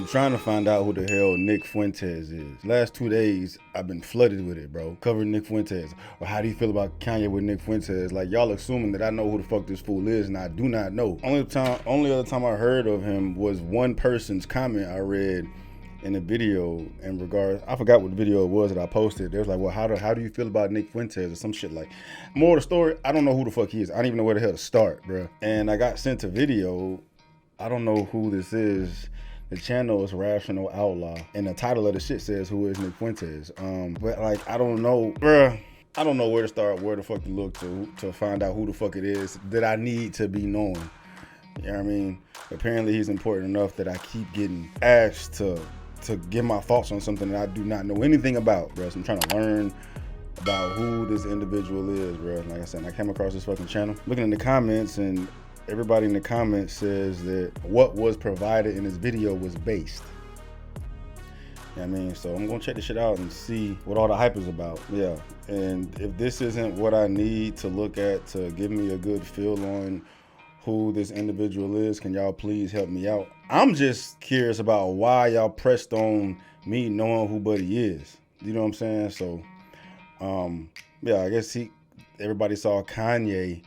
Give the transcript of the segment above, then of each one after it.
I'm trying to find out who the hell Nick Fuentes is. Last 2 days, I've been flooded with it, bro. Covering Nick Fuentes. Or how do you feel about Kanye with Nick Fuentes? Like, y'all assuming that I know who the fuck this fool is, and I do not know. Only other time I heard of him was one person's comment I read in a video in regards, I forgot what video it was that I posted. They was like, well, how do you feel about Nick Fuentes or some shit like. More of the story, I don't know who the fuck he is. I don't even know where the hell to start, bro. And I got sent a video. I don't know who this is. The channel is Rational Outlaw, and the title of the shit says who is Nick Fuentes. But like, I don't know, bruh. I don't know where to start, where the fuck to look to find out who the fuck it is that I need to be knowing. You know what I mean? Apparently he's important enough that I keep getting asked to give my thoughts on something that I do not know anything about, bro. So I'm trying to learn about who this individual is, bro. Like I said, I came across this fucking channel, looking in the comments, and everybody in the comments says that what was provided in this video was based. You know what I mean? So I'm gonna check this shit out and see what all the hype is about. Yeah, and if this isn't what I need to look at to give me a good feel on who this individual is, can y'all please help me out? I'm just curious about why y'all pressed on me knowing who Buddy is. You know what I'm saying? So, yeah, I guess everybody saw Kanye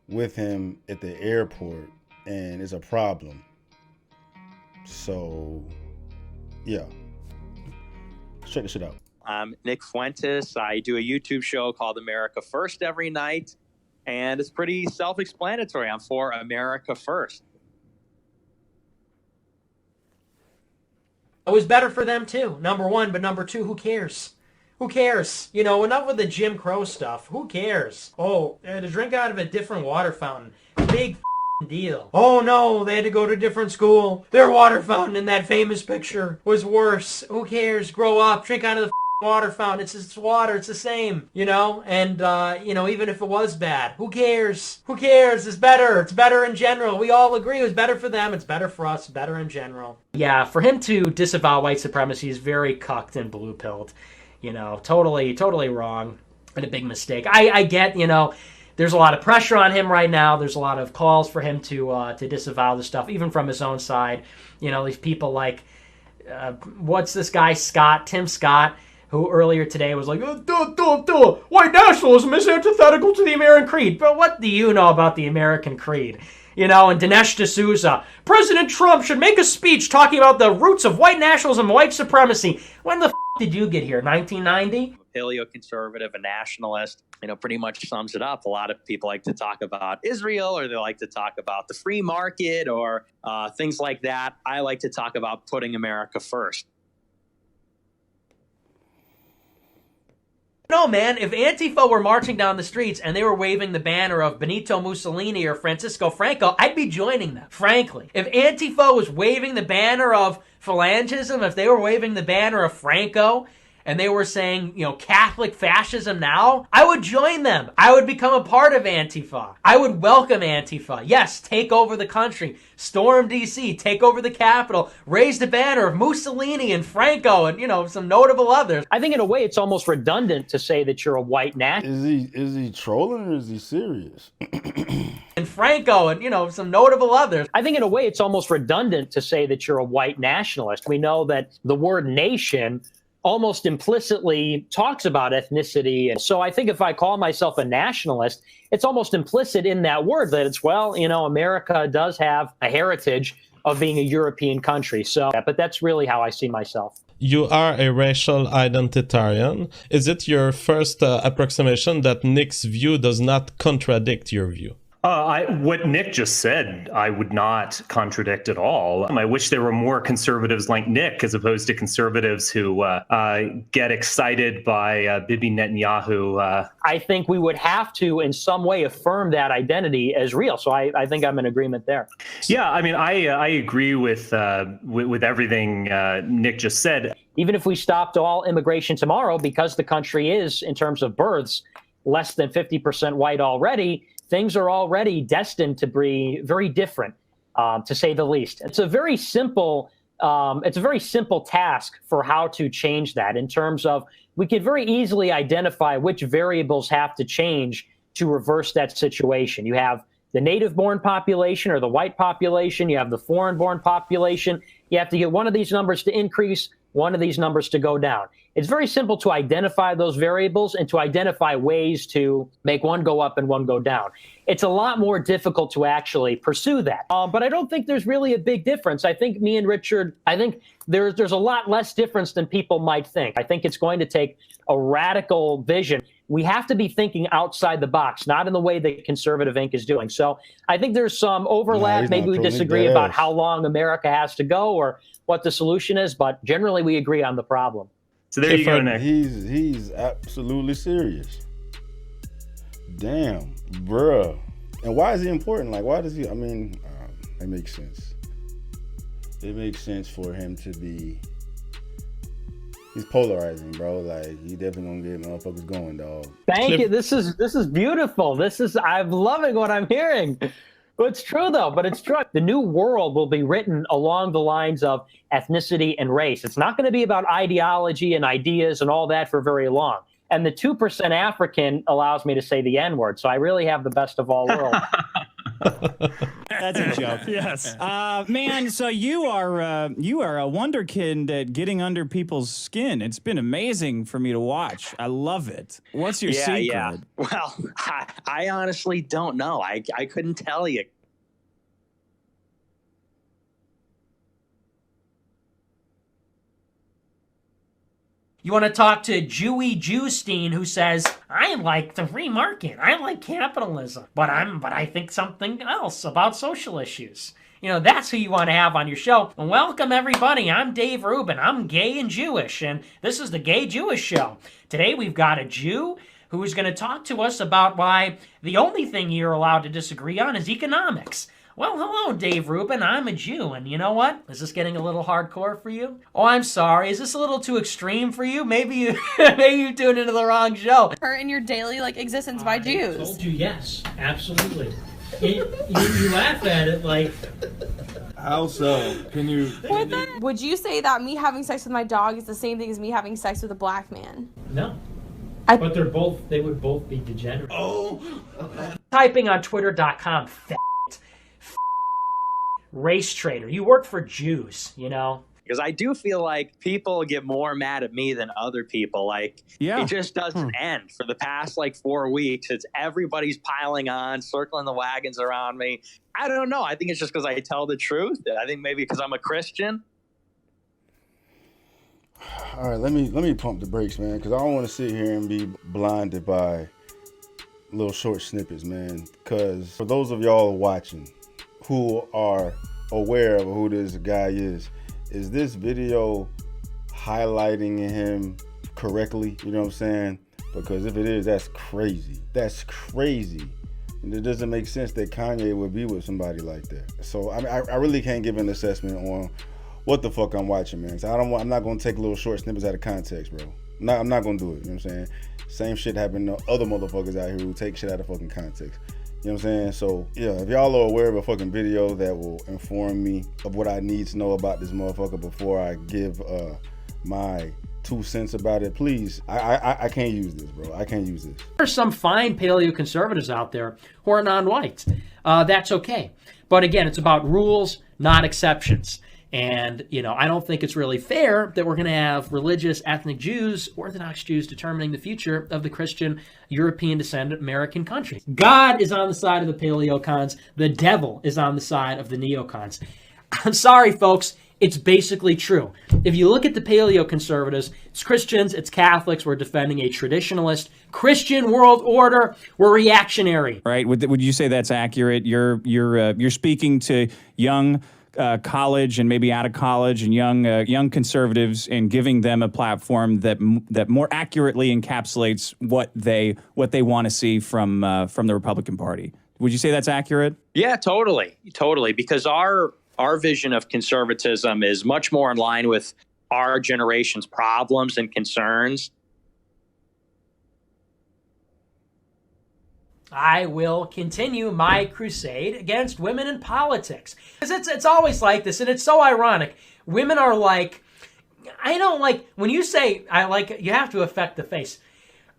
with him at the airport, and it's a problem. So, yeah, let's check this shit out. I'm Nick Fuentes. I do a YouTube show called America First every night, and it's pretty self-explanatory. I'm for America First. It was better for them too, number one, but number two, who cares? Who cares? You know, enough with the Jim Crow stuff. Who cares? Oh, they had to drink out of a different water fountain. Big deal. Oh no, they had to go to a different school. Their water fountain in that famous picture was worse. Who cares? Grow up, drink out of the water fountain. It's water. It's the same, you know? And, you know, even if it was bad, who cares? Who cares? It's better. It's better in general. We all agree it was better for them. It's better for us. Better in general. Yeah, for him to disavow white supremacy is very cucked and blue-pilled. You know, totally wrong and a big mistake. I get, you know, there's a lot of pressure on him right now. There's a lot of calls for him to disavow the stuff, even from his own side. You know, these people like, what's this guy, Tim Scott, who earlier today was like, white nationalism is antithetical to the American creed. But what do you know about the American creed? You know, and Dinesh D'Souza, President Trump should make a speech talking about the roots of white nationalism and white supremacy. When the did you get here, 1990? Paleoconservative, a nationalist, you know, pretty much sums it up. A lot of people like to talk about Israel, or they like to talk about the free market, or things like that. I like to talk about putting America first. No, man, if Antifa were marching down the streets and they were waving the banner of Benito Mussolini or Francisco Franco, I'd be joining them, frankly. If Antifa was waving the banner of Phalangism, if they were waving the banner of Franco, and they were saying, you know, Catholic fascism now, I would join them. I would become a part of Antifa. I would welcome Antifa. Yes, take over the country. Storm D.C., take over the Capitol, raise the banner of Mussolini and Franco and, you know, some notable others. I think in a way it's almost redundant to say that you're a white nationalist. Is he trolling or is he serious? And Franco and, you know, some notable others. I think in a way it's almost redundant to say that you're a white nationalist. We know that the word nation almost implicitly talks about ethnicity. And so I think if I call myself a nationalist, it's almost implicit in that word that it's, well, you know, America does have a heritage of being a European country. So, but that's really how I see myself. You are a racial identitarian. Is it your first approximation that Nick's view does not contradict your view? What Nick just said, I would not contradict at all. I wish there were more conservatives like Nick, as opposed to conservatives who get excited by Bibi Netanyahu. I think we would have to, in some way, affirm that identity as real. So I think I'm in agreement there. Yeah, I mean, I agree with everything Nick just said. Even if we stopped all immigration tomorrow, because the country is, in terms of births, less than 50% white already, things are already destined to be very different, to say the least. It's a very simple task for how to change that, in terms of we could very easily identify which variables have to change to reverse that situation. You have the native-born population or the white population. You have the foreign-born population. You have to get one of these numbers to increase, one of these numbers to go down. It's very simple to identify those variables and to identify ways to make one go up and one go down. It's a lot more difficult to actually pursue that. But I don't think there's really a big difference. I think me and Richard, I think there's a lot less difference than people might think. I think it's going to take a radical vision. We have to be thinking outside the box, not in the way that Conservative Inc. is doing. So I think there's some overlap. Maybe we disagree about how long America has to go or what the solution is, but generally we agree on the problem. So there you go, Nick. He's absolutely serious. Damn, bruh. And why is he important? Like, why does he? I mean, it makes sense. It makes sense for him to be. He's polarizing, bro. Like, he definitely gonna get motherfuckers going, dog. Thank you. This is beautiful. I'm loving what I'm hearing. Well, it's true, though, but it's true. The new world will be written along the lines of ethnicity and race. It's not going to be about ideology and ideas and all that for very long. And the 2% African allows me to say the N-word, so I really have the best of all worlds. That's a joke. Yes. Man, so you are a wonderkind at getting under people's skin. It's been amazing for me to watch. I love it. What's your secret? Yeah. Well, I honestly don't know. I couldn't tell you. You want to talk to Jewy Jewstein, who says, I like the free market, I like capitalism, but I think something else about social issues. You know, that's who you want to have on your show. And welcome, everybody. I'm Dave Rubin. I'm gay and Jewish, and this is the Gay Jewish Show. Today we've got a Jew who is going to talk to us about why the only thing you're allowed to disagree on is economics. Well, hello, Dave Rubin. I'm a Jew, and you know what? Is this getting a little hardcore for you? Oh, I'm sorry. Is this a little too extreme for you? Maybe you tuned into the wrong show. Or in your daily existence by Jews. I told you yes, absolutely. You laugh at it like. How so? Can you? Would you say that me having sex with my dog is the same thing as me having sex with a black man? No. But they would both be degenerate. Oh. Typing on twitter.com, race traitor. You work for Jews, you know? Because I do feel like people get more mad at me than other people. Like, it just doesn't end. For the past, 4 weeks, it's everybody's piling on, circling the wagons around me. I don't know. I think it's just because I tell the truth. I think maybe because I'm a Christian. All right, let me pump the brakes, man, because I don't want to sit here and be blinded by little short snippets, man. Because for those of y'all watching who are aware of who this guy is this video highlighting him correctly? You know what I'm saying? Because if it is, that's crazy. That's crazy. And it doesn't make sense that Kanye would be with somebody like that. So I really can't give an assessment on what the fuck I'm watching, man. So I'm not gonna take little short snippets out of context, bro. I'm not gonna do it. You know what I'm saying? Same shit happened to other motherfuckers out here who take shit out of fucking context. You know what I'm saying? So, yeah, if y'all are aware of a fucking video that will inform me of what I need to know about this motherfucker before I give my 2 cents about it, please. I can't use this, bro. I can't use this. There's some fine paleo-conservatives out there who are non-white. That's okay. But again, it's about rules, not exceptions. And, I don't think it's really fair that we're going to have religious ethnic Jews, Orthodox Jews, determining the future of the Christian, European-descendant American country. God is on the side of the paleocons. The devil is on the side of the neocons. I'm sorry, folks. It's basically true. If you look at the paleoconservatives, it's Christians, it's Catholics. We're defending a traditionalist Christian world order. We're reactionary. Right? Would you say that's accurate? You're speaking to young college and maybe out of college and young conservatives and giving them a platform that more accurately encapsulates what they want to see from the Republican Party. Would you say that's accurate? Yeah, totally. Because our vision of conservatism is much more in line with our generation's problems and concerns. I will continue my crusade against women in politics. Because it's always like this, and it's so ironic. Women are like, I don't like, when you say, you have to affect the face.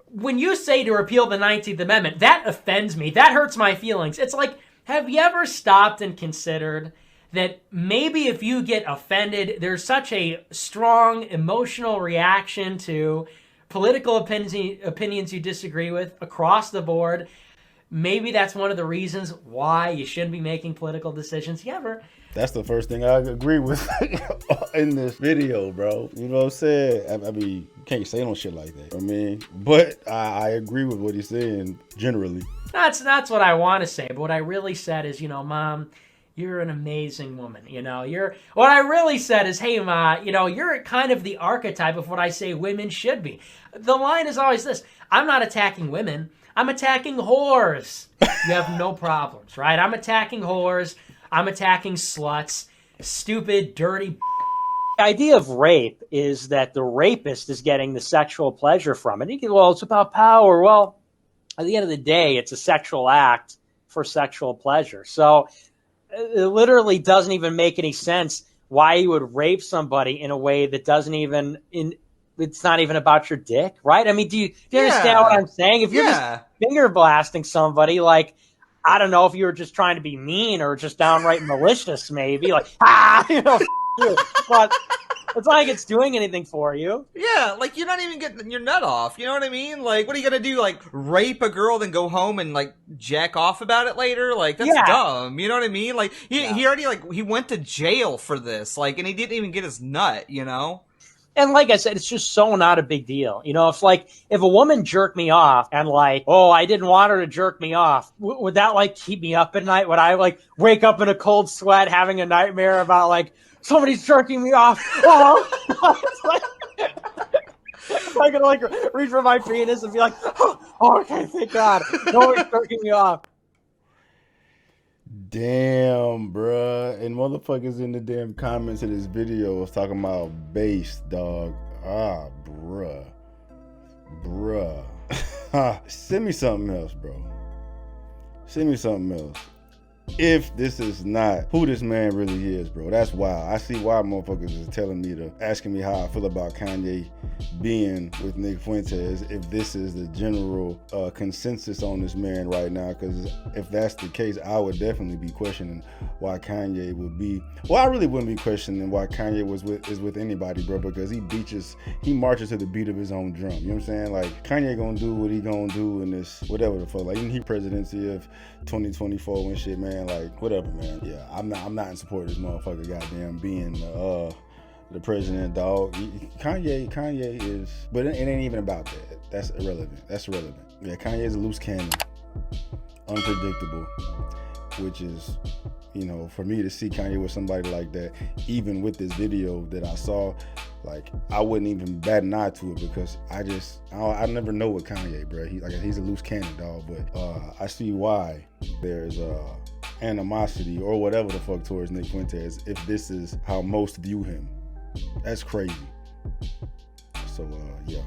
When you say to repeal the 19th Amendment, that offends me. That hurts my feelings. It's like, have you ever stopped and considered that maybe if you get offended, there's such a strong emotional reaction to political opinions you disagree with across the board. Maybe that's one of the reasons why you shouldn't be making political decisions. You ever? That's the first thing I agree with in this video, bro. You know what I'm saying? I mean, you can't say no shit like that. I mean, but I agree with what he's saying generally. That's what I want to say. But what I really said is, Mom, you're an amazing woman. What I really said is, hey, Ma, you're kind of the archetype of what I say women should be. The line is always this: I'm not attacking women. I'm attacking whores. You have no problems, right? I'm attacking whores. I'm attacking sluts. Stupid, dirty. The idea of rape is that the rapist is getting the sexual pleasure from it. Well, it's about power. Well, at the end of the day, it's a sexual act for sexual pleasure. So it literally doesn't even make any sense why you would rape somebody in a way that doesn't even it's not even about your dick, right? I mean, do you understand what I'm saying? If you're just finger blasting somebody, like, I don't know if you were just trying to be mean or just downright malicious, maybe, like, but it's not like it's doing anything for you. Yeah, like, you're not even getting your nut off. You know what I mean? Like, what are you gonna do? Like, rape a girl, then go home and, like, jack off about it later? Like, that's dumb. You know what I mean? Like, he already, like, he went to jail for this. Like, and he didn't even get his nut, And like I said, it's just so not a big deal. If a woman jerked me off and I didn't want her to jerk me off, would that keep me up at night? Would I wake up in a cold sweat having a nightmare about somebody's jerking me off? Oh, I'm gonna reach for my penis and be like, oh, okay, thank God, nobody's jerking me off. Damn, bruh. And motherfuckers in the damn comments of this video was talking about bass, dog. Ah, bruh. Send me something else, bro. Send me something else. If this is not who this man really is, bro, that's wild. I see why motherfuckers is asking me how I feel about Kanye being with Nick Fuentes, if this is the general consensus on this man right now, because if that's the case, I would definitely be questioning why Kanye would be, well, I really wouldn't be questioning why Kanye is with anybody, bro, because he marches to the beat of his own drum, you know what I'm saying? Like, Kanye gonna do what he gonna do in this, whatever the fuck, he presidency of 2024 and shit, man, whatever, man. Yeah, I'm not in support of this motherfucker goddamn being the president, dog. Kanye is, but it ain't even about that. That's irrelevant. Yeah, Kanye is a loose cannon, unpredictable, which is, for me to see Kanye with somebody like that, even with this video that I saw, I wouldn't even bat an eye to it, because I never know with Kanye, bro. He's a loose cannon, dog. But I see why there's animosity or whatever the fuck towards Nick Fuentes if this is how most view him. That's crazy. So yeah.